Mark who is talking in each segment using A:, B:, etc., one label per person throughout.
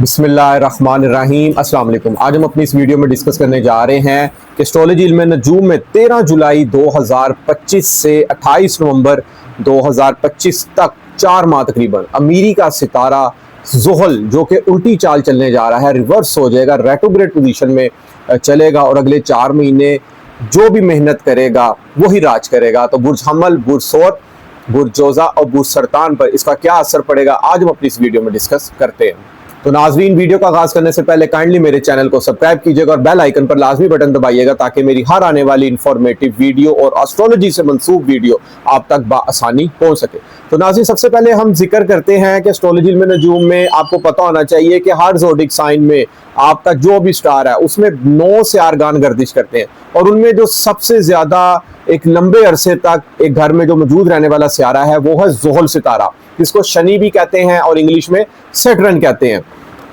A: बिस्मिल्लाहिर्रहमानिर्रहीम अस्सलाम वालेकुम। आज हम अपनी इस वीडियो में डिस्कस करने जा रहे हैं कि एस्ट्रोलॉजी इल्म नजूम में 13 जुलाई 2025 से 28 नवंबर 2025 तक 4 माह तकरीबन अमीरी का सितारा ज़ुहल जो कि उल्टी चाल चलने जा रहा है, रिवर्स हो जाएगा, रेट्रोग्रेड पोजीशन में चलेगा और अगले 4 महीने जो भी मेहनत करेगा वही राज करेगा। तो बुर्ज हमल, बुर्ज सोर, बुर्ज जोजा और बुर्ज सरतान पर इसका क्या असर पड़ेगा, आज हम अपनी इस वीडियो में डिस्कस करते हैं। तो नाजरीन, वीडियो का आगाज करने से पहले काइंडली मेरे चैनल को सब्सक्राइब कीजिएगा और बेल आइकन पर लाजमी बटन दबाइएगा ताकि मेरी हर आने वाली इंफॉर्मेटिव वीडियो और एस्ट्रोलॉजी से मंसूब वीडियो आप तक बाआसानी पहुंच सके। तो नाज़रीन, सबसे पहले हम जिक्र करते हैं कि एस्ट्रोलॉजी इल्म नजूम में आपको पता होना चाहिए कि हर ज़ोडिक साइन में आपका जो भी स्टार है उसमें 9 सियारगान गर्दिश करते हैं और उनमें जो सबसे ज्यादा एक लंबे अरसे तक एक घर में जो मौजूद रहने वाला सियारा है वो है ज़ुहल सितारा, जिसको शनि भी कहते हैं और इंग्लिश में सैटर्न कहते हैं।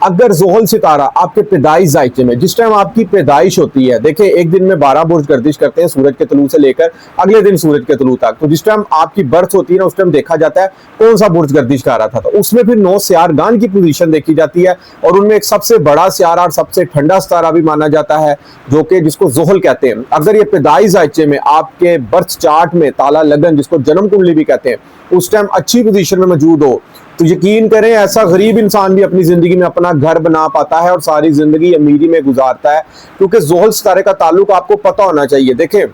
A: अगर ज़ुहल सितारा आपके पैदाइश जायचे में जिस टाइम आपकी पैदाइश होती है, देखिए एक दिन में 12 बुर्ज गर्दिश करते हैं सूरज के तलू से लेकर अगले दिन सूरज के तलू तक। तो जिस टाइम आपकी बर्थ होती है ना, उस टाइम देखा जाता है कौन सा बुर्ज गर्दिश कर रहा था, तो उसमें फिर 9 सियारगान की पोजीशन देखी जाती है और उनमें एक सबसे बड़ा सियारा और सबसे ठंडा सितारा भी माना जाता है जो कि जिसको ज़ुहल कहते हैं। अगर ये पैदाइश जायचे में आपके बर्थ चार्ट में ताला लगन, जिसको जन्म कुंडली भी कहते हैं, उस टाइम अच्छी पोजीशन में मौजूद हो तो यकीन करें ऐसा गरीब इंसान भी अपनी जिंदगी में अपना घर बना पाता है और सारी जिंदगी अमीरी में गुजारता है, क्योंकि ज़ुहल सितारे का ताल्लुक आपको पता होना चाहिए। देखें,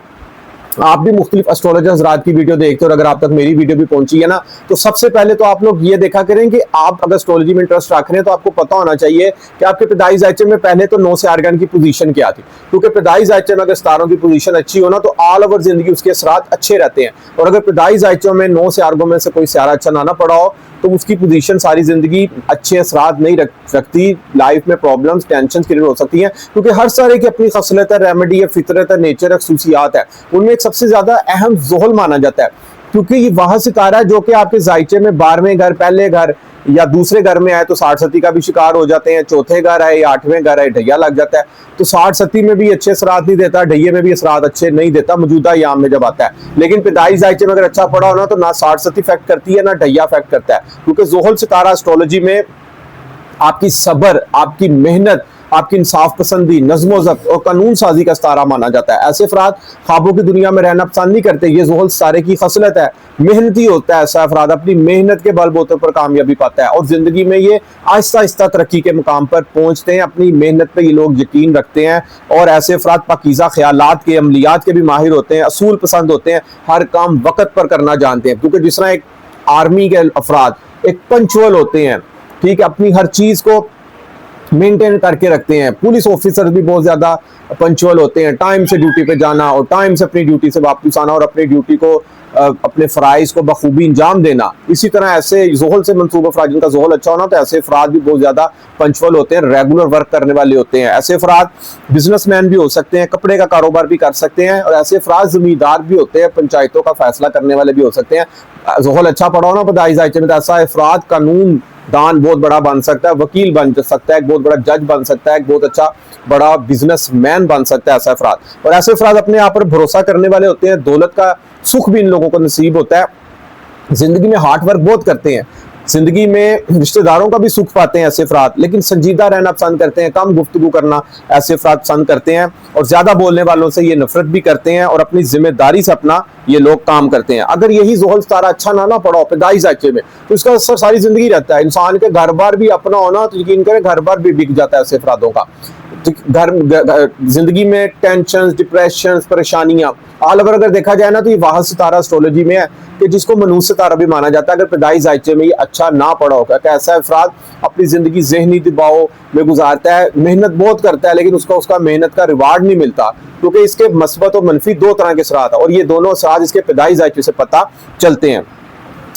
A: आप भी मुख्तलिफ एस्ट्रोलॉजर्स रात की वीडियो देखते हो और अगर आप तक मेरी वीडियो भी पहुंची है ना, तो सबसे पहले तो आप लोग ये देखा करें कि आप अगर एस्ट्रोलॉजी में इंटरेस्ट रख रहे हैं तो आपको पता होना चाहिए कि आपके पैदाइश जायचे में पहले तो 9 सियारगान की पोजीशन क्या थी, क्योंकि पैदाइश जायचे में अगर सितारों की पोजीशन अच्छी हो ना तो ऑल ओवर जिंदगी उसके असरात अच्छे रहते हैं। और अगर पैदाइश जायचों में 9 सियारगों में से कोई सियारा अच्छा ना पड़ा हो तो उसकी पोजीशन सारी जिंदगी अच्छे असरात नहीं रखती, लाइफ में प्रॉब्लम्स, टेंशन क्रिएट हो सकती हैं, क्योंकि हर सारे की अपनी खसलत है, रेमेडी है, फितरत है, नेचर है, खसूसियात है। उनमें एक सबसे ज्यादा अहम ज़ुहल माना जाता है, क्योंकि ये वह सितारा है जो कि आपके जायचे में 12वें घर, पहले घर या दूसरे घर में आए तो 60 सती का भी शिकार हो जाते हैं, चौथे घर आए या 8वें घर आए ढैया लग जाता है। तो 60 सती में भी अच्छे असरात नहीं देता, ढैये में भी असरात अच्छे नहीं देता मौजूदा याम में जब आता है। लेकिन पैदाइश जायचे में अगर अच्छा पड़ा हो ना तो ना 60 सती इफेक्ट करती है ना ढैया इफेक्ट करता है, क्योंकि ज़ुहल सितारा एस्ट्रोलॉजी में आपकी सब्र, आपकी मेहनत, आपकी इंसाफ पसंदी, नज़्म ज़ब्त और कानून साजी का सितारा माना जाता है। ऐसे अफराद ख्वाबों की दुनिया में रहना पसंद नहीं करते, ये ज़ुहल सितारे की खसलत है, मेहनती होता है। ऐसा अफराद अपनी मेहनत के बलबूते पर कामयाबी पाता है और जिंदगी में ये आहिस्ता आहिस्ता तरक्की के मुकाम पर पहुंचते हैं। अपनी मेहनत पर ये लोग यकीन रखते हैं और ऐसे अफराद पाकीज़ा ख्यालात के, अमलियात के भी माहिर होते हैं, असूल पसंद होते हैं, हर काम वक़्त पर करना जानते हैं, क्योंकि जिस तरह एक आर्मी के अफराद एक पंचुअल होते हैं, ठीक है, अपनी हर चीज़ को मेंटेन करके रखते हैं। पुलिस ऑफिसर भी बहुत ज्यादा पंचुअल होते हैं, टाइम से ड्यूटी पे जाना और टाइम से अपनी ड्यूटी से वापस आना और अपनी ड्यूटी को, अपने फ़राइज़ को बखूबी अंजाम देना। इसी तरह ऐसे ज़ुहल से मंसूब अफराद जिनका ज़ुहल अच्छा होना, तो ऐसे अफराद भी बहुत ज़्यादा पंचुअल होते हैं, रेगुलर वर्क करने वाले होते हैं। ऐसे अफराद बिजनेसमैन भी हो सकते हैं, कपड़े का कारोबार भी कर सकते हैं और ऐसे अफराद ज़मींदार भी होते हैं, पंचायतों का फैसला करने वाले भी हो सकते हैं। ज़ुहल अच्छा पड़ा हो ना पैदाइश जायचे में तो ऐसा अफराद कानून दान बहुत बड़ा बन सकता है, वकील बन सकता है, एक बहुत बड़ा जज बन सकता है, एक बहुत अच्छा बड़ा बिजनेसमैन बन सकता है ऐसा अफराद। और ऐसे अफराद अपने आप पर भरोसा करने वाले होते हैं, दौलत का सुख भी इन लोगों को नसीब होता है, जिंदगी में हार्ड वर्क बहुत करते हैं, जिंदगी में रिश्तेदारों का भी सुख पाते हैं ऐसे अफराद, लेकिन संजीदा रहना पसंद करते हैं, कम गुफ्तगू करना ऐसे अफराद पसंद करते हैं और ज्यादा बोलने वालों से ये नफरत भी करते हैं और अपनी जिम्मेदारी से अपना ये लोग काम करते हैं। अगर यही ज़ुहल सितारा अच्छा ना पड़ा हो पैदाइश जायचे में तो इसका असर सारी जिंदगी रहता है। इंसान के घर बार भी अपना होना तो यकीन करें घर बार भी बिक जाता है ऐसे अफरादों का। घर जिंदगी में टेंशन, डिप्रेशन, परेशानियां ऑल ओवर अगर देखा जाए ना तो ये वाह सितारा एस्ट्रोलॉजी में है कि जिसको मनूस सितारा भी माना जाता है। अगर पैदाइश जायचे में ये अच्छा ना पड़ा होगा कि ऐसा अफराद अपनी जिंदगी जहनी दबाव में गुजारता है, मेहनत बहुत करता है लेकिन उसका मेहनत का रिवार्ड नहीं मिलता, क्योंकि इसके मस्बत और मनफी 2 तरह के असरात है और ये दोनों असरात इसके पैदाइश जायचे से पता चलते हैं।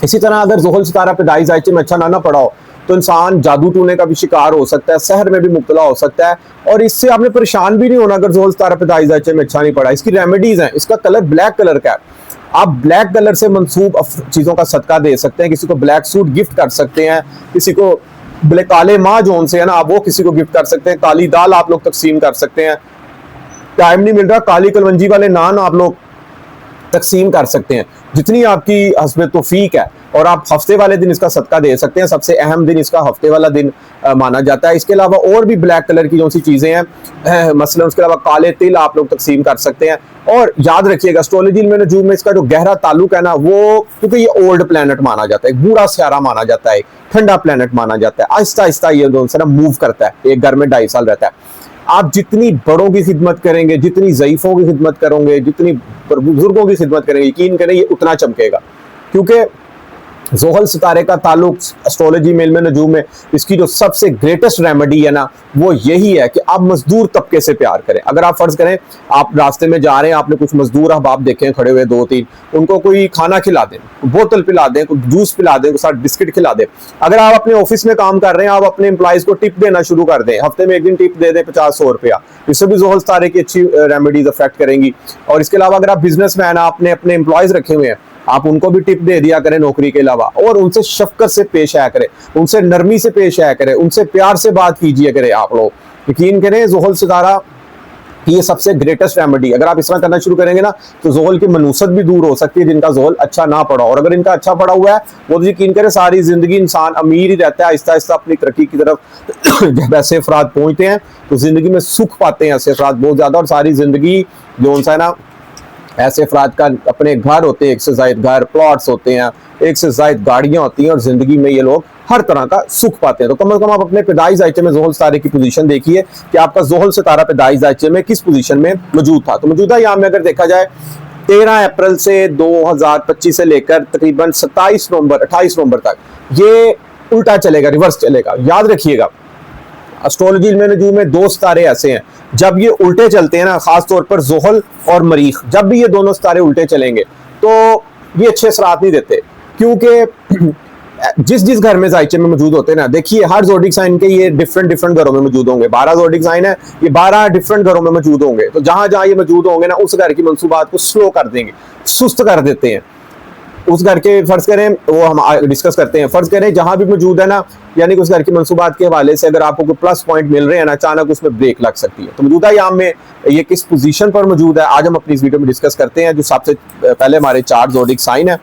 A: इसी तरह अगर ज़ुहल सितारा पैदाइश जायचे में अच्छा ना पड़ा हो तो इंसान जादू टूने का भी शिकार हो सकता है, सहर में भी मुब्तला हो सकता है और इससे आपने परेशान भी नहीं होना अगर ज़ुहल सितारा पैदाइश जायचे में अच्छा नहीं पड़ा। इसकी रेमेडीज हैं, इसका कलर ब्लैक कलर का है, आप ब्लैक कलर से मंसूब चीज़ों का सदका दे सकते हैं, किसी को ब्लैक सूट गिफ्ट कर सकते हैं, किसी को काले माँ जोन से है ना आप वो किसी को गिफ्ट कर सकते हैं, काली दाल आप लोग तकसीम कर सकते हैं, टाइम नहीं मिल रहा काली कलवंजी वाले नान आप लोग तकसीम कर सकते हैं। जितनी आपकी हस्बे तौफीक है, और आप हफ्ते वाले दिन इसका सदका दे सकते हैं। सबसे अहम दिन इसका हफ्ते वाला दिन माना जाता है। इसके अलावा और भी ब्लैक कलर की जो सी चीज़ें हैं, मसलन उसके अलावा काले तिल आप लोग तकसीम कर सकते हैं। और याद रखिएगा एस्ट्रोलॉजी इल्म नजूम में इसका जो गहरा ताल्लुक है ना, वो क्योंकि ये ओल्ड प्लैनेट माना जाता है, एक बूढ़ा सियारा माना जाता है, ठंडा प्लैनेट माना जाता है। आहिस्ता आहिस्ता ये जो है ना मूव करता है, एक घर में 2.5 साल रहता है। आप जितनी बड़ों की खिदमत करेंगे, जितनी ज़ईफ़ों की खिदमत करोगे, जितनी बुजुर्गों की खिदमत करेंगे, यकीन करें ये उतना चमकेगा। क्योंकि ज़ोहल सितारे का ताल्लुक एस्ट्रोलॉजी में इल्म नजूम में इसकी जो सबसे ग्रेटेस्ट रेमेडी है ना, वो यही है कि आप मजदूर तबके से प्यार करें। अगर आप फर्ज करें आप रास्ते में जा रहे हैं, आपने कुछ मजदूर अहबाब देखे हैं खड़े हुए 2-3, उनको कोई खाना खिला दें, बोतल पिला दें, कोई जूस पिला दें, साथ बिस्किट खिला दें। अगर आप अपने ऑफिस में काम कर रहे हैं, आप अपने एम्प्लॉइज को टिप देना शुरू कर दें, हफ्ते में एक दिन टिप दे दें 50-100 रुपया, इससे भी ज़ोहल सितारे की अच्छी रेमेडीज अफेक्ट करेंगी। और इसके अलावा अगर आप बिजनेस मैन, आपने अपने एम्प्लॉयज रखे हुए हैं, आप उनको भी टिप दे दिया करें नौकरी के अलावा, और उनसे शफकत से पेश आया करें, उनसे नरमी से पेश आया करें, उनसे प्यार से बात कीजिए करें। आप लोग यकीन करें ज़ोहल सितारा ये सबसे ग्रेटेस्ट रेमेडी, अगर आप इस तरह करना शुरू करेंगे ना, तो ज़ोहल की मनूसत भी दूर हो सकती है जिनका ज़ोहल अच्छा ना पड़ा। और अगर इनका अच्छा पड़ा हुआ है, वो तो यकीन करें सारी जिंदगी इंसान अमीर ही रहता है। आहिस्ता आहिस्ता अपनी तरक्की की तरफ जब ऐसे अफराद पहुंचते हैं तो जिंदगी में सुख पाते हैं ऐसे अफराद बहुत ज्यादा। और सारी जिंदगी जो है ना, ऐसे अफराद का अपने घर होते हैं, एक से ज़ायद घर, प्लॉट्स होते हैं, एक से ज़ायद गाड़ियाँ होती हैं, और ज़िंदगी में ये लोग हर तरह का सुख पाते हैं। तो कम से कम आप अपने पैदाइश जायचे में ज़ोहल सितारे की पोजीशन देखिए कि आपका ज़ोहल सितारा पैदाइश जायचे में किस पोजीशन में मौजूद था। तो मौजूदा यहाँ में अगर देखा जाए 13 अप्रैल से 2025 से लेकर तकरीबन 27 नवंबर 28 नवंबर तक ये उल्टा चलेगा, रिवर्स चलेगा। याद रखिएगा एस्ट्रोलॉजी इल्म नजूम में 2 सितारे ऐसे हैं, जब ये उल्टे चलते हैं ना, खास तौर पर ज़ोहल और मरीख, जब भी ये दोनों सितारे उल्टे चलेंगे तो ये अच्छे असरात नहीं देते। क्योंकि जिस घर में जायचे में मौजूद होते हैं ना, देखिए हर ज़ोडिक साइन के ये डिफरेंट घरों में मौजूद होंगे। 12 ज़ोडिक साइन है, ये 12 डिफरेंट घरों में मौजूद होंगे। तो जहां जहां ये मौजूद होंगे ना, उस घर की मंसूबात को स्लो कर देंगे, सुस्त कर देते हैं। उस घर के फर्ज करें, वो हम डिस्कस करते हैं, फर्ज करें जहां भी मौजूद है ना, यानी कि उस घर की मंसूबात के हवाले से अगर आपको कोई प्लस पॉइंट मिल रहे हैं ना, अचानक उसमें ब्रेक लग सकती है। तो मौजूदा याम में ये किस पोजीशन पर मौजूद है, आज हम अपनी इस वीडियो में डिस्कस करते हैं। जो सबसे पहले हमारे 4 ज़ोडिक साइन है,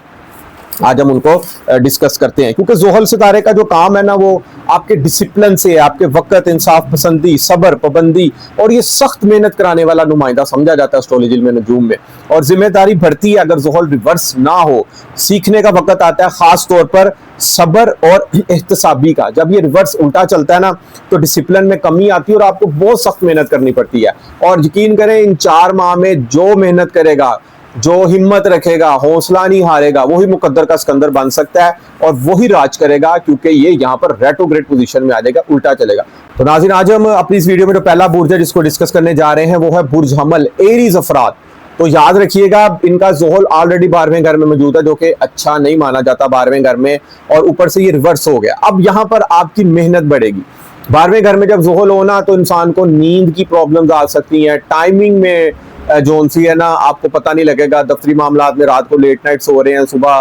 A: आज हम उनको डिस्कस करते हैं। क्योंकि ज़ोहल सितारे का जो काम है ना, वो आपके डिसिप्लिन से, आपके वक्त, इंसाफ पसंदी, सब्र, पाबंदी और ये सख्त मेहनत कराने वाला नुमाइंदा समझा जाता है एस्ट्रोलॉजी इल्म नजूम में। और जिम्मेदारी बढ़ती है अगर ज़ोहल रिवर्स ना हो, सीखने का वक्त आता है, खास तौर पर सब्र और एहतसाबी का। जब ये रिवर्स उल्टा चलता है ना, तो डिसिप्लिन में कमी आती है और आपको बहुत सख्त मेहनत करनी पड़ती है। और यकीन करें इन 4 माह में जो मेहनत करेगा, जो हिम्मत रखेगा, हौसला नहीं हारेगा, वही मुकद्दर का सिकंदर बन सकता है और वही राज करेगा। क्योंकि ये यहाँ पर रेट्रोग्रेड पोजीशन में आ जाएगा, उल्टा चलेगा। तो नाज़रीन, आज हम अपनी इस वीडियो में जो पहला बुर्ज है जिसको डिस्कस करने जा रहे हैं, वो है बुर्ज हमल, एरीज अफराद। तो याद रखिएगा इनका ज़ोहल ऑलरेडी 12वें घर में मौजूद है, जो कि अच्छा नहीं माना जाता 12वें घर में, और ऊपर से ये रिवर्स हो गया। अब यहाँ पर आपकी मेहनत बढ़ेगी। 12वें घर में जब ज़ोहल होना, तो इंसान को नींद की प्रॉब्लम्स आ सकती हैं, टाइमिंग में जोन सी है ना, आपको पता नहीं लगेगा। दफ्तरी मामलात में रात को लेट नाइट सो रहे हैं, सुबह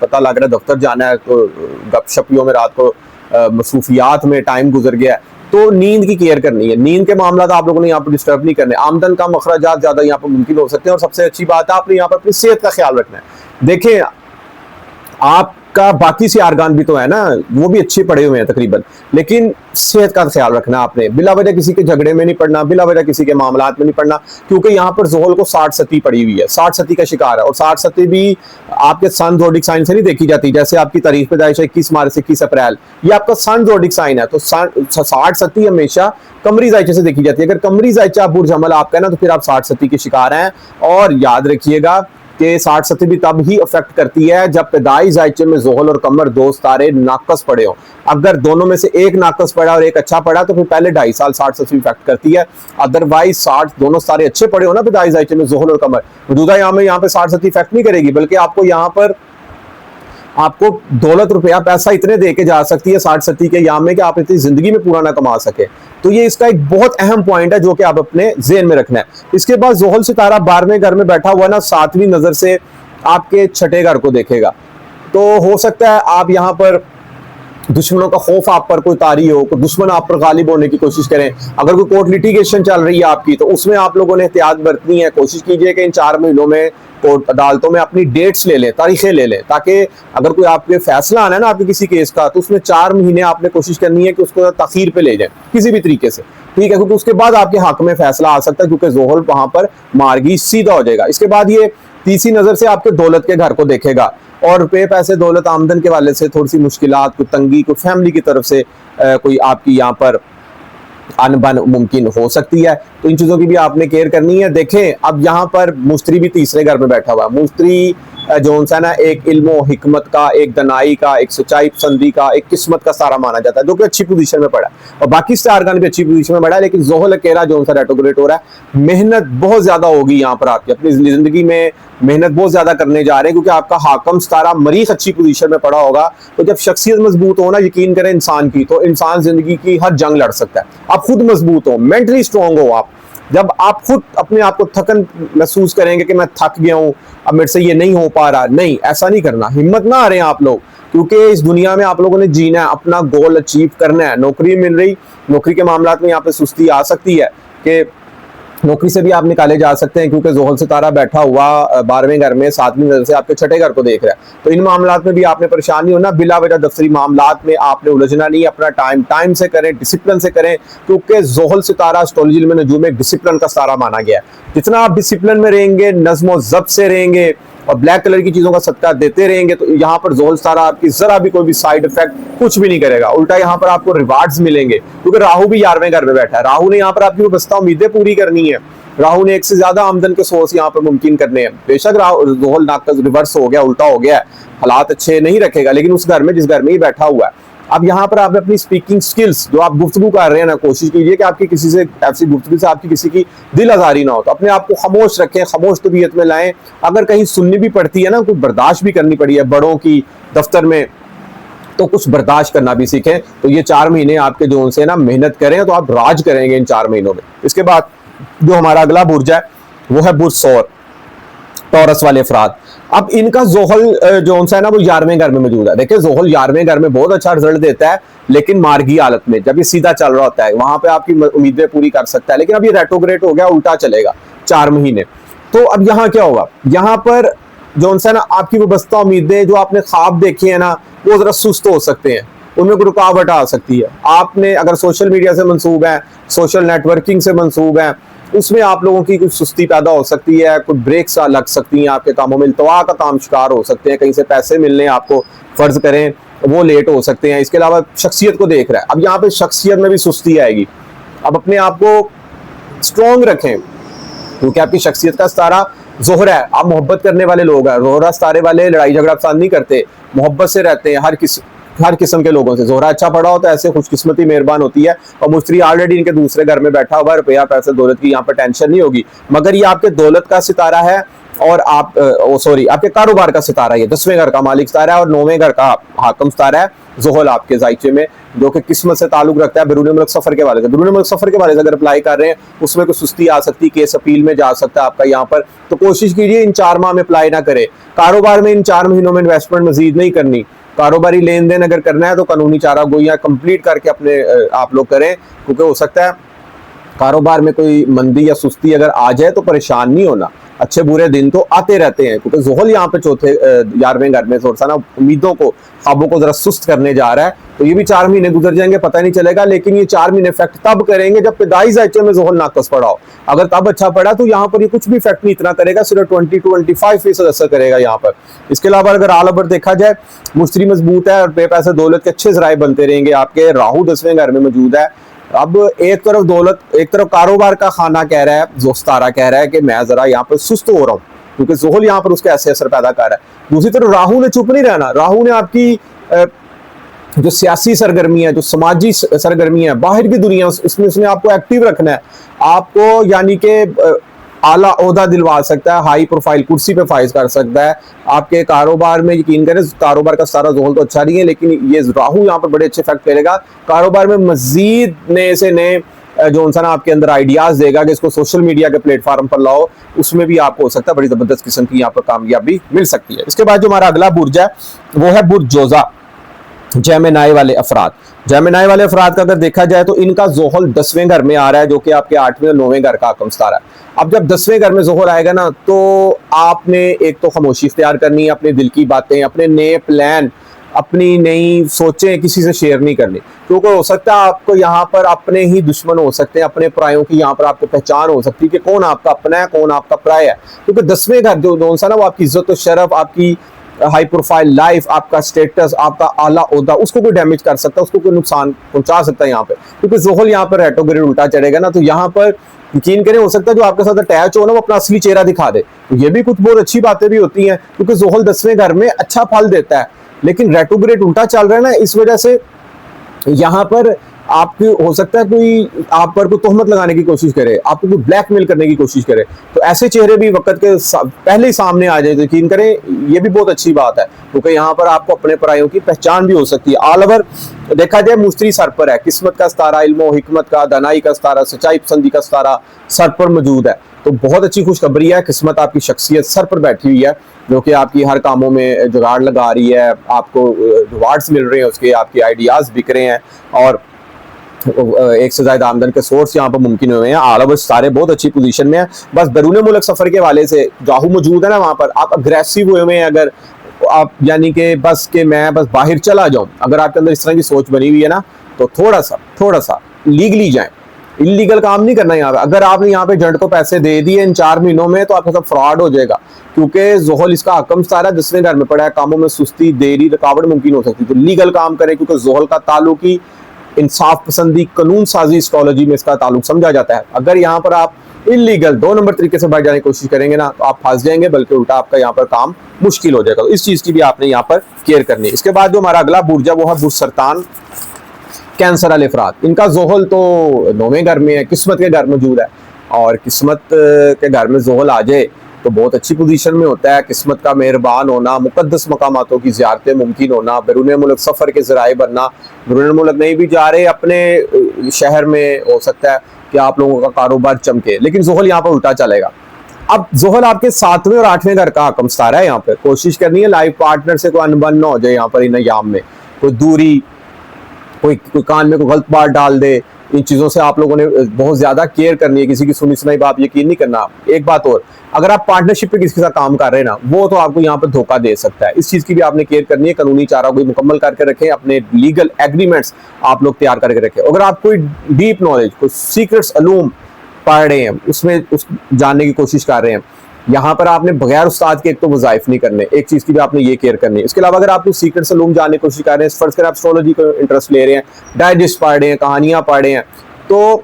A: पता लग रहा है दफ्तर जाना है, तो गपशपियों में रात को मसरूफियात में टाइम गुजर गया है। तो नींद की केयर करनी है, नींद के मामला आप लोगों ने यहाँ पर डिस्टर्ब नहीं करने। आमदन का मखराजात ज्यादा यहाँ पर मुमकिन हो सकते हैं। और सबसे अच्छी बात है, आपने यहाँ पर अपनी सेहत का ख्याल रखना है। देखें, आपका बाकी से आर्गान भी तो है ना, वो भी अच्छे पड़े हुए हैं तकरीबन, लेकिन सेहत का ख्याल रखना आपने। बिला वजह किसी के झगड़े में नहीं पड़ना, बिला वजह किसी के मामलात में नहीं पड़ना। क्योंकि यहाँ पर ज़ोहल को 60 सती पड़ी हुई है, 60 सती का शिकार है। और 60 सती भी आपके सन ज़ोडिक साइन से नहीं देखी जाती। जैसे आपकी तारीख पैदाइश है 21 मार्च से 21 अप्रैल, ये आपका सन ज़ोडिक साइन है। तो 60 सती हमेशा कमरी जायचे से देखी जाती है। अगर कमरी जायचा बुर्ज हमल आपका है ना, तो फिर आप 60 सती के शिकार हैं। और याद रखिएगा कि 60 सती भी तब ही अफेक्ट करती है जब पैदाइश जायचे में ज़ोहल और कमर 2 सितारे नाकस पड़े हो। अगर दोनों में से एक नाकस पड़ा और एक अच्छा पड़ा, तो फिर पहले 2.5 साल 60 सती इफेक्ट करती है। अदरवाइज 60 दोनों सितारे अच्छे पड़े हो ना पैदाइश जायचे में ज़ोहल और कमर, मौजूदा यहाँ पे 60 सती इफेक्ट नहीं करेगी, बल्कि आपको यहाँ पर आपको दौलत, रुपया, पैसा इतने दे के जा सकती है 60 सती के याम में कि आप इतनी जिंदगी में पूरा ना कमा सके। तो ये इसका एक बहुत अहम पॉइंट है जो कि आप अपने ज़हन में रखना है। इसके बाद ज़ोहल सितारा 12वें घर में बैठा हुआ ना, 7वीं नजर से आपके 6ठे घर को देखेगा। तो हो सकता है आप यहाँ पर दुश्मनों का खौफ आप पर कोई तारी हो, कोई दुश्मन आप पर गालिब होने की कोशिश करें, अगर कोई कोर्ट लिटिगेशन चल रही है आपकी, तो उसमें आप लोगों ने एहतियात बरतनी है। कोशिश कीजिए कि इन 4 महीनों में कोर्ट अदालतों में अपनी डेट्स ले लें, तारीखें ले लें, ताकि अगर कोई आपके फैसला आना है ना आपके किसी केस का, तो उसमें 4 महीने आपने कोशिश करनी है कि उसको ताखीर पे ले जाए किसी भी तरीके से, ठीक है, क्योंकि उसके बाद आपके हक में फैसला आ सकता है, क्योंकि जोहल वहां पर मार्गी सीधा हो जाएगा। इसके बाद ये तीसरी नजर से आपके दौलत के घर को देखेगा, और रुपये पैसे दौलत आमदन के वाले से थोड़ी सी मुश्किलात, कोई तंगी, कोई फैमिली की तरफ से कोई आपकी यहाँ पर अनबन मुमकिन हो सकती है। तो इन चीज़ों की भी आपने केयर करनी है। देखें, अब यहाँ पर मुश्तरी भी तीसरे घर में बैठा हुआ है। मुश्तरी जो सा ना एक इल्म हिकमत का, एक दनाई का, एक सच्चाई पसंदी का, एक किस्मत का सारा माना जाता है, जो कि अच्छी पोजीशन में पड़ा है, और बाकी स्टारगन भी अच्छी पोजीशन में पड़ा है। लेकिन जोहल अकेला जो सा रेट्रोग्रेड हो रहा है, मेहनत बहुत ज्यादा होगी यहाँ पर आपकी, अपनी जिंदगी में मेहनत बहुत ज्यादा करने जा रहे हैं, क्योंकि आपका हाकम सितारा मरीख अच्छी पोजीशन में पड़ा होगा। तो जब शख्सियत मजबूत हो ना, यकीन करें इंसान की, तो इंसान जिंदगी की हर जंग लड़ सकता है। आप खुद मजबूत हो, मेंटली स्ट्रांग हो आप, जब आप खुद अपने आप को थकन महसूस करेंगे कि मैं थक गया हूं, अब मेरे से ये नहीं हो पा रहा, नहीं, ऐसा नहीं करना, हिम्मत ना आ रहे हैं आप लोग, क्योंकि इस दुनिया में आप लोगों ने जीना है, अपना गोल अचीव करना है। नौकरी मिल रही, नौकरी के मामला में यहाँ पे सुस्ती आ सकती है कि नौकरी से भी आप निकाले जा सकते हैं, क्योंकि जोहल सितारा बैठा हुआ 12वें घर में 7वीं नजर से आपके 6ठे घर को देख रहा है। तो इन मामलात में भी आपने परेशान नहीं होना, बिला वजह दफ्तरी मामलात में आपने उलझना नहीं, अपना टाइम से करें, डिसिप्लिन से करें, क्योंकि जोहल सितारा एस्ट्रोलॉजी में नजूम में डिसिप्लिन का सितारा माना गया है। जितना आप डिसिप्लिन में रहेंगे, नज़्म व ज़ब्त से रहेंगे और ब्लैक कलर की चीजों का सदका देते रहेंगे, तो यहाँ पर जोहल सितारा आपकी जरा भी कोई भी साइड इफेक्ट कुछ भी नहीं करेगा, उल्टा यहाँ पर आपको रिवार्ड्स मिलेंगे, क्योंकि राहु भी 11वें घर में बैठा है। राहु ने यहाँ पर आपकी व्यवस्था उम्मीदें पूरी करनी है, राहु ने एक से ज्यादा आमदन के सोर्स यहाँ पर मुमकिन करने हैं। बेशक जोहल नाकस रिवर्स हो गया, उल्टा हो गया है, हालात अच्छे नहीं रखेगा, लेकिन उस घर में जिस घर में ही बैठा हुआ है। अब यहाँ पर आप अपनी स्पीकिंग स्किल्स, जो आप गुफ्तगू कर रहे हैं ना, कोशिश कीजिए कि आपकी किसी से ऐसी गुफ्तगू से आपकी किसी की दिल आजारी ना हो, तो अपने आप को खामोश रखें, खामोश तबीयत में लाएं। अगर कहीं सुननी भी पड़ती है ना, कुछ बर्दाश्त भी करनी पड़ी है बड़ों की दफ्तर में, तो कुछ बर्दाश्त करना भी सीखें। तो ये 4 महीने आपके जो उनसे ना मेहनत करें, तो आप राज करेंगे इन 4 महीनों में। इसके बाद जो हमारा अगला बुर्ज है वो है बुर्ज सौर, टॉरस वाले अफराद। अब इनका जोहल जो है ना वो 11वें घर में मौजूद है। देखिए, जोहल 11वें घर में बहुत अच्छा रिजल्ट देता है, लेकिन मार्गी हालत में, जब ये सीधा चल रहा होता है वहां पे आपकी उम्मीदें पूरी कर सकता है। लेकिन अब ये रेट्रोग्रेड हो गया, उल्टा चलेगा 4 महीने। तो अब यहाँ क्या होगा, यहाँ पर जो है ना आपकी व्यवस्था, उम्मीदें, जो आपने ख्वाब देखे हैं ना, वो जरा सुस्त हो सकते हैं, उनमें कोई रुकावट आ सकती है। आपने अगर सोशल मीडिया से मंसूब है, सोशल नेटवर्किंग से मंसूब है, उसमें आप लोगों की कुछ सुस्ती पैदा हो सकती है, कुछ ब्रेक्स लग सकती हैं आपके कामों में, इल्तवा का काम शिकार हो सकते हैं, कहीं से पैसे मिलने आपको फर्ज करें वो लेट हो सकते हैं। इसके अलावा शख्सियत को देख रहा है, अब यहाँ पे शख्सियत में भी सुस्ती आएगी। अब अपने आप को स्ट्रॉन्ग रखें, क्योंकि आपकी शख्सियत का सितारा जोहरा है। आप मोहब्बत करने वाले लोग हैं, जोहरा सितारे वाले लड़ाई झगड़ा पसंद नहीं करते, मोहब्बत से रहते हैं हर किस्म के लोगों से। जोहरा अच्छा पड़ा हो तो ऐसे खुशकिस्मती मेहरबान होती है। और मुश्तरी ऑलरेडी इनके दूसरे घर में बैठा हुआ, रुपया पैसे दौलत की यहाँ पर टेंशन नहीं होगी। मगर ये आपके दौलत का सितारा है, और आप आपके कारोबार का सितारा है, 10वें घर का मालिक सितारा है और 9वें घर का हाकम सितारा है जोहल आपके जायचे में, जो कि किस्मत से ताल्लुक रखता है बैरून मुल्क सफर के वाले से। बैरून मुल्क सफर के वाले से अगर अप्लाई कर रहे हैं, उसमें कोई सुस्ती आ सकती है, केस अपील में जा सकता है आपका यहाँ पर, तो कोशिश कीजिए इन 4 माह में अप्लाई ना करें। कारोबार में इन 4 महीनों में इन्वेस्टमेंट मजीद नहीं करनी। कारोबारी लेन देन अगर करना है तो कानूनी चारा गोइयां कंप्लीट करके अपने आप लोग करें, क्योंकि हो सकता है कारोबार में कोई मंदी या सुस्ती अगर आ जाए तो परेशान नहीं होना। अच्छे बुरे दिन तो आते रहते हैं, क्योंकि जोहल यहाँ पे 11वें घर में थोड़ा ना उम्मीदों को, ख्वाबों को जरा सुस्त करने जा रहा है। तो ये भी 4 महीने गुजर जाएंगे, पता नहीं चलेगा। लेकिन ये 4 महीने इफेक्ट तब करेंगे जब पैदाइश जायचे में जोहल नाकस पड़ा हो। अगर तब अच्छा पड़ा तो यहाँ पर ये कुछ भी इफेक्ट नहीं इतना करेगा, सिर्फ 20-25% असर करेगा यहाँ पर। इसके अलावा अगर आल ओवर देखा जाए, मुश्तरी मजबूत है और पैसे दौलत के अच्छे जराए बनते रहेंगे आपके। राहु 10वें घर में मौजूद है। अब एक तरफ दौलत, एक तरफ कारोबार का खाना कह रहा है, जो सितारा कह रहा है कि मैं जरा यहाँ पर सुस्त हो रहा हूँ, क्योंकि जोहल यहाँ पर उसके ऐसे असर पैदा कर रहा है। दूसरी तरफ राहु ने चुप नहीं रहना। राहु ने आपकी जो सियासी सरगर्मी है, जो समाजी सरगर्मी है, बाहर की दुनिया, उसमें उसने आपको एक्टिव रखना है। आपको यानी कि आला ओहदा दिलवा सकता है, हाई प्रोफाइल कुर्सी पे फाइज कर सकता है आपके कारोबार में। यकीन करें, कारोबार का सारा जोहल तो अच्छा नहीं है, लेकिन ये राहु यहाँ पर बड़े अच्छे इफेक्ट करेगा। कारोबार में मजीद नए से नए जो इंसान आपके अंदर आइडियाज देगा कि इसको सोशल मीडिया के प्लेटफॉर्म पर लाओ, उसमें भी आपको हो सकता है बड़ी जबरदस्त किस्म की यहाँ पर कामयाबी मिल सकती है। इसके बाद जो हमारा अगला बुर्ज है वो है बुर्ज जोजा। जेमिनाई वाले अफराद, जेमिनाई वाले अफराद का अगर देखा जाए तो इनका जोहल 10वें घर में आ रहा है, जो कि आपके 8वें और 9वें घर का आकम सितारा है। अब जब 10वें घर में जोहल आएगा ना, तो आपने एक तो खामोशी इख्तियार करनी है, अपने दिल की बातें, अपने नए प्लान, अपनी नई सोचें किसी से शेयर नहीं करनी, क्योंकि हो सकता है आपको यहाँ पर अपने ही दुश्मन हो सकते हैं, अपने परायों की यहाँ पर आपको पहचान हो सकती है कि कौन आपका अपना है, कौन आपका पराया है। क्योंकि 10वें घर जो सा ना, वो आपकी इज्जत और शरफ, आपकी हाई प्रोफाइल लाइफ, आपका स्टेटस, आपका आला ओहदा, उसको कोई डैमेज कर सकता है, उसको कोई नुकसान पहुंचा सकता है यहाँ पे। क्योंकि जोहल यहाँ पर रेट्रोग्रेड उल्टा चढ़ेगा ना, तो यहाँ पर यकीन करें हो सकता है जो आपके साथ अटैच हो ना, वो अपना असली चेहरा दिखा दे। तो ये भी कुछ बहुत अच्छी बातें भी होती हैं, क्योंकि जोहल 10वें घर में अच्छा फल देता है, लेकिन रेट्रोग्रेड उल्टा चल रहा है ना, इस वजह से यहाँ पर आपकी हो सकता है कोई आप पर कोई तोहमत लगाने की कोशिश करे, आपको कोई ब्लैकमेल करने की कोशिश करे, तो ऐसे चेहरे भी वक्त के पहले ही सामने आ जाए। यकीन करें ये भी बहुत अच्छी बात है, क्योंकि यहाँ पर आपको अपने परायों की पहचान भी हो सकती है। ऑल ओवर देखा जाए मुश्तरी सर पर है, किस्मत का सितारा, इल्म हिकमत का, दानाई का सितारा, सच्चाई पसंदी का सितारा सर पर मौजूद है। तो बहुत अच्छी खुशखबरी है, किस्मत आपकी शख्सियत सर पर बैठी हुई है, जो कि आपकी हर कामों में जुगाड़ लगा रही है, आपको रिवार्ड्स मिल रहे हैं, उसके आपके आइडियाज़ बिक रहे हैं, और एक से ज्यादा आमदन के सोर्स यहाँ पर मुमकिन हुए हैं। ऑल ओवर सारे बहुत अच्छी पोजीशन में है। बस बैरून मुल्क सफर के हवाले से राहु मौजूद है ना, वहाँ पर आप अग्रेसिव हुए हुए हैं, अगर आप यानी कि बस कि मैं बस बाहर चला जाऊं, अगर आपके अंदर इस तरह की सोच बनी हुई है ना, तो थोड़ा सा लीगली जाएं, इलीगल काम नहीं करना यहाँ पे। अगर आपने यहाँ पे जट को पैसे दे दिए इन 4 महीनों में, तो आपके साथ फ्रॉड हो जाएगा, क्योंकि जोहल इसका हकम सारा 10वें घर में पड़ा है, कामों में सुस्ती, देरी, रुकावट मुमकिन हो सकती है। तो लीगल काम करें, क्योंकि जोहल का ताल्लुक ही इंसाफ पसंदी, कानून साजी एस्ट्रोलॉजी में इसका ताल्लुक समझा जाता है। अगर यहाँ पर आप इलीगल 2 नंबर तरीके से बढ़ जाने की कोशिश करेंगे ना, तो आप फंस जाएंगे, बल्कि उल्टा आपका यहाँ पर काम मुश्किल हो जाएगा। तो इस चीज की भी आपने यहाँ पर केयर करनी है। इसके बाद जो हमारा अगला बुर्ज है वो है बुर्ज सरतान, कैंसर वाले अफराद। इनका जोहल तो 9वें घर में है, किस्मत के घर मौजूद है, और किस्मत के घर में जोहल आ जाए तो बहुत अच्छी पोजीशन में होता है। किस्मत का मेहरबान होना, मुकद्दस मकामातों की ज़ियारतें मुमकिन होना, बैरून मुल्क सफ़र के ज़राए बनना, बैरून मुल्क नहीं भी जा रहे, अपने शहर में हो सकता है कि आप लोगों का कारोबार चमके। लेकिन जोहल यहाँ पर उल्टा चलेगा। अब जोहल आपके 7वें और 8वें घर का हकम सितारा है। यहाँ पर कोशिश करनी है लाइफ पार्टनर से कोई अनबन ना हो जाए, यहाँ पर इन अय्याम में कोई दूरी, कोई कान में कोई गलत बात डाल दे, इन चीज़ों से आप लोगों ने बहुत ज़्यादा केयर करनी है। किसी की सुनी सुनाई बात यकीन नहीं करना। एक बात और, अगर आप पार्टनरशिप पे किसी के साथ काम कर रहे हैं ना, वो तो आपको यहाँ पर धोखा दे सकता है। इस चीज़ की भी आपने केयर करनी है। कानूनी चारा कोई मुकम्मल करके रखें, अपने लीगल एग्रीमेंट्स आप लोग तैयार करके रखें। अगर आप कोई डीप नॉलेज, कोई सीक्रेट्स अलूम पढ़ रहे हैं, उसमें जानने की कोशिश कर रहे हैं, यहाँ पर आपने बगैर उस्ताद के एक तो वज़ाइफ नहीं करने, एक चीज़ की भी आपने ये केयर करनी है। इसके अलावा अगर आप कुछ सीक्रेट सलूम जानने की कोशिश कर रहे हैं, फर्ज कर आप एस्ट्रोलॉजी को इंटरेस्ट ले रहे हैं, डाइजेस्ट पढ़ रहे हैं, कहानियाँ पढ़ रहे हैं, तो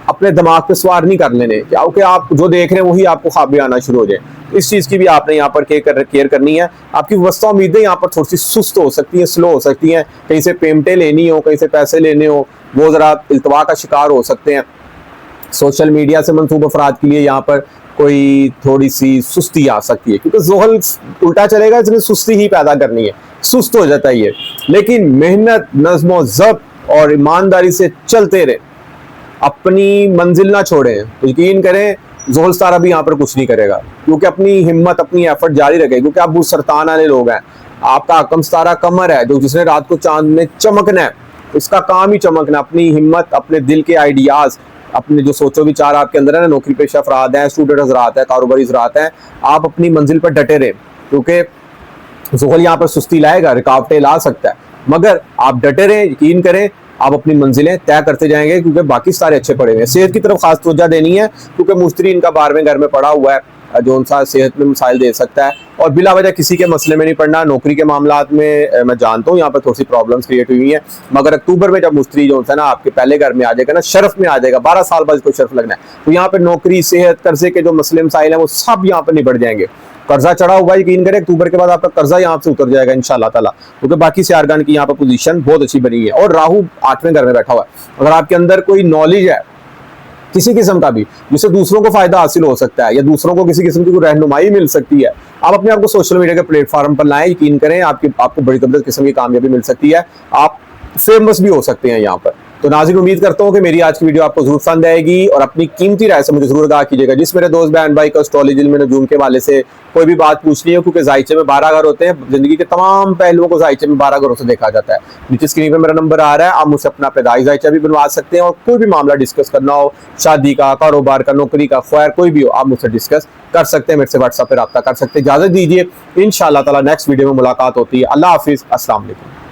A: अपने दिमाग पे सवार नहीं कर लेने, क्योंकि आप जो देख रहे हैं वही आपको ख्वाबें आना शुरू हो जाए। इस चीज़ की भी आपने यहाँ पर केयर करनी है। आपकी वस्ता उम्मीदें यहाँ पर थोड़ी सी सुस्त हो सकती हैं, स्लो हो सकती हैं, कहीं से पेमेंटें लेनी हो, कहीं से पैसे लेने हो, वो ज़रा इल्तवा का शिकार हो सकते हैं। सोशल मीडिया से मनसूब अफराद के लिए यहाँ पर कोई थोड़ी सी सुस्ती आ सकती है, क्योंकि जोहल उल्टा चलेगा, इसने सुस्ती ही पैदा करनी है, सुस्त हो जाता है ये। लेकिन मेहनत, नज़्म ज़ब्त और ईमानदारी से चलते रहे, अपनी मंजिल ना छोड़ें, तो यकीन करें जोहल सितारा भी यहाँ पर कुछ नहीं करेगा, क्योंकि अपनी हिम्मत, अपनी एफर्ट जारी रखे। क्योंकि आप बुर्ज सरतान वाले लोग हैं, आपका हकम सितारा कमर है, जो जिसने रात को चांद में चमकना है, इसका काम ही चमकना। अपनी हिम्मत, अपने दिल के आइडियाज़, अपने जो सोचो विचार आपके अंदर है ना, नौकरी पेशा अफराद हैं, स्टूडेंट हजरात हैं, कारोबारी हजरात हैं, आप अपनी मंजिल पर डटे रहें। क्योंकि जोहल यहाँ पर सुस्ती लाएगा, रुकावटें ला सकता है, मगर आप डटे रहें, यकीन करें आप अपनी मंजिलें तय करते जाएंगे, क्योंकि बाकी सारे अच्छे पड़े हुए हैं। सेहत की तरफ खास तवज्जो देनी है, क्योंकि मुश्तरी इनका 12वें घर में पड़ा हुआ है, जो उनसा सेहत में मसाइल दे सकता है। और बिला वजह किसी के मसले में नहीं पड़ना। नौकरी के मामलात में मैं जानता हूँ यहाँ पर थोड़ी सी प्रॉब्लम्स क्रिएट हुई हैं, मगर अक्टूबर में जब मुश्तरी जो है ना आपके पहले घर में आ जाएगा ना, शर्फ में आ जाएगा, 12 साल बाद इसको शर्फ लगना है, तो यहाँ पर नौकरी, सेहत, कर्जे के जो मसले मसाइल हैं वो सब यहाँ पर निबट जाएंगे। कर्जा चढ़ा हुआ है, यकीन करें अक्टूबर के बाद आपका कर्जा यहाँ से उतर जाएगा इंशाल्लाह ताला, क्योंकि बाकी सियारगान की यहाँ पर पोजीशन बहुत अच्छी बनी है। और राहु 8वें घर में बैठा हुआ है। अगर आपके अंदर कोई नॉलेज है किसी किस्म का भी, जिससे दूसरों को फायदा हासिल हो सकता है, या दूसरों को किसी किस्म की कोई रहनुमाई मिल सकती है, आप अपने आप को सोशल मीडिया के प्लेटफॉर्म पर लाएं। यकीन करें आपको बड़ी जबरदस्त किस्म की कामयाबी मिल सकती है, आप फेमस भी हो सकते हैं यहाँ पर। तो नाज़रीन, उम्मीद करता हूँ कि मेरी आज की वीडियो आपको जरूर पसंद आएगी और अपनी कीमती राय से मुझे जरूर आगाह कीजिएगा। जिस मेरे दोस्त बहन भाई को एस्ट्रोलॉजी इल्म नजूम के हवाले से कोई भी बात पूछनी है, क्योंकि जायचे में 12 घर होते हैं, जिंदगी के तमाम पहलुओं को जायचे में 12 घरों से देखा जाता है। नीचे स्क्रीन पर मेरा नंबर आ रहा है, आप मुझसे अपना पैदाइश जायचा भी बनवा सकते हैं और कोई भी मामला डिस्कस करना हो, शादी का, कारोबार का, नौकरी का, खैर कोई भी हो, आप मुझसे डिस्कस कर सकते हैं, मेरे से व्हाट्सएप पर रब्ता कर सकते हैं। इजाजत दीजिए, इंशाअल्लाह ताला नेक्स्ट वीडियो में मुलाकात होती है। अल्लाह हाफिज, अस्सलाम वालेकुम।